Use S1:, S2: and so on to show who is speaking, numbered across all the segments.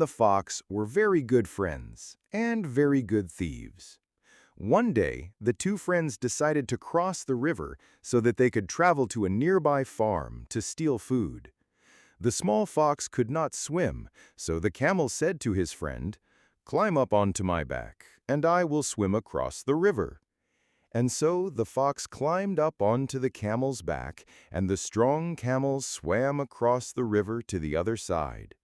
S1: and the fox were very good friends and very good thieves. One day, the two friends decided to cross the river so that they could travel to a nearby farm to steal food. The small fox could not swim, so the camel said to his friend, "Climb up onto my back, and I will swim across the river." And so the fox climbed up onto the camel's back, and the strong camel swam across the river to the other side.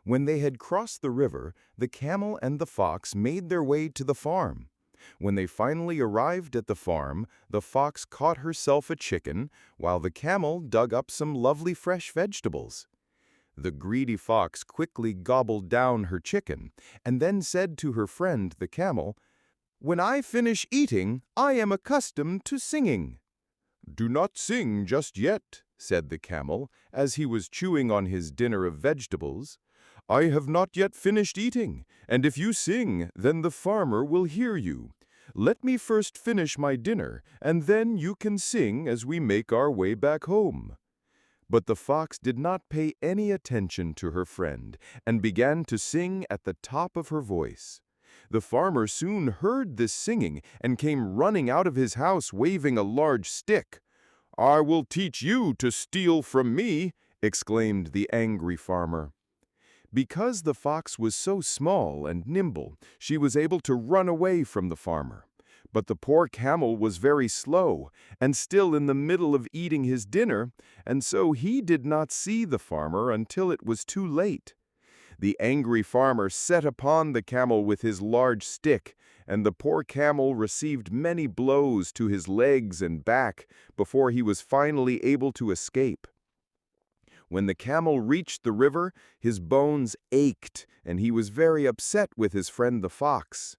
S1: When they had crossed the river, the camel and the fox made their way to the farm. When they finally arrived at the farm, the fox caught herself a chicken, while the camel dug up some lovely fresh vegetables. The greedy fox quickly gobbled down her chicken, and then said to her friend, the camel, "When I finish eating, I am accustomed to singing." "Do not sing just yet," said the camel, as he was chewing on his dinner of vegetables. "I have not yet finished eating, and if you sing, then the farmer will hear you. Let me first finish my dinner, and then you can sing as we make our way back home." But the fox did not pay any attention to her friend, and began to sing at the top of her voice. The farmer soon heard this singing and came running out of his house waving a large stick. "I will teach you to steal from me," exclaimed the angry farmer. Because the fox was so small and nimble, she was able to run away from the farmer. But the poor camel was very slow and still in the middle of eating his dinner, and so he did not see the farmer until it was too late. The angry farmer set upon the camel with his large stick, and the poor camel received many blows to his legs and back before he was finally able to escape. When the camel reached the river, his bones ached, and he was very upset with his friend the fox.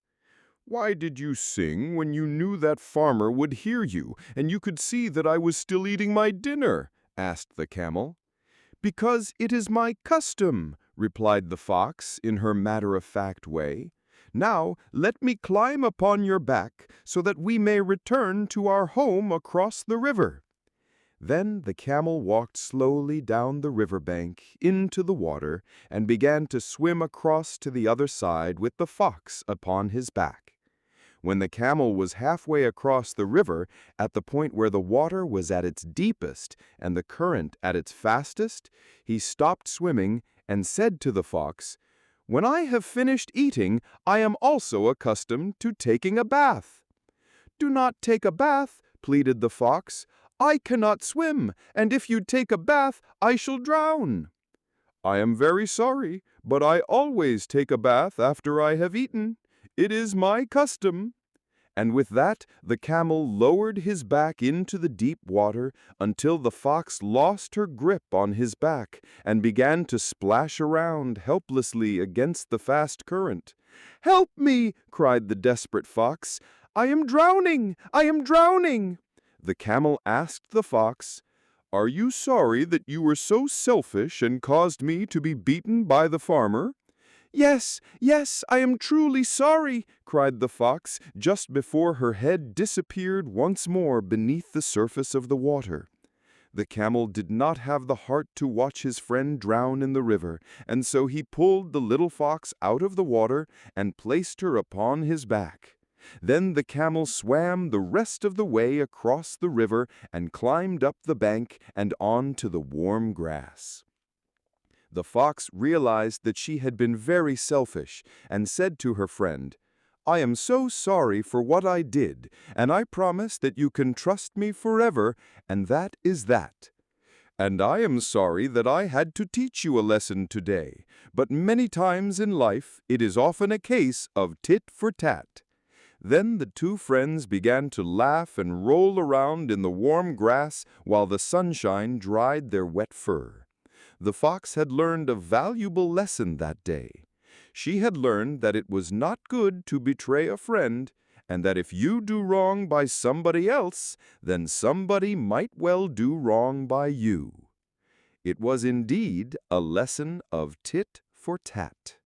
S1: "Why did you sing when you knew that farmer would hear you, and you could see that I was still eating my dinner?" asked the camel. "Because it is my custom," replied the fox in her matter-of-fact way. "Now let me climb upon your back so that we may return to our home across the river." Then the camel walked slowly down the riverbank into the water and began to swim across to the other side with the fox upon his back. When the camel was halfway across the river, at the point where the water was at its deepest and the current at its fastest, he stopped swimming and said to the fox, "When I have finished eating, I am also accustomed to taking a bath." "Do not take a bath," pleaded the fox. "I cannot swim, and if you take a bath, I shall drown." "I am very sorry, but I always take a bath after I have eaten. It is my custom." And with that, the camel lowered his back into the deep water until the fox lost her grip on his back and began to splash around helplessly against the fast current. "Help me!" cried the desperate fox. "I am drowning! I am drowning!" The camel asked the fox, "Are you sorry that you were so selfish and caused me to be beaten by the farmer?" "Yes, yes, I am truly sorry," cried the fox, just before her head disappeared once more beneath the surface of the water. The camel did not have the heart to watch his friend drown in the river, and so he pulled the little fox out of the water and placed her upon his back. Then the camel swam the rest of the way across the river and climbed up the bank and on to the warm grass. The fox realized that she had been very selfish and said to her friend, "I am so sorry for what I did, and I promise that you can trust me forever, and that is that. And I am sorry that I had to teach you a lesson today, but many times in life it is often a case of tit for tat." Then the two friends began to laugh and roll around in the warm grass while the sunshine dried their wet fur. The fox had learned a valuable lesson that day. She had learned that it was not good to betray a friend, and that if you do wrong by somebody else, then somebody might well do wrong by you. It was indeed a lesson of tit for tat.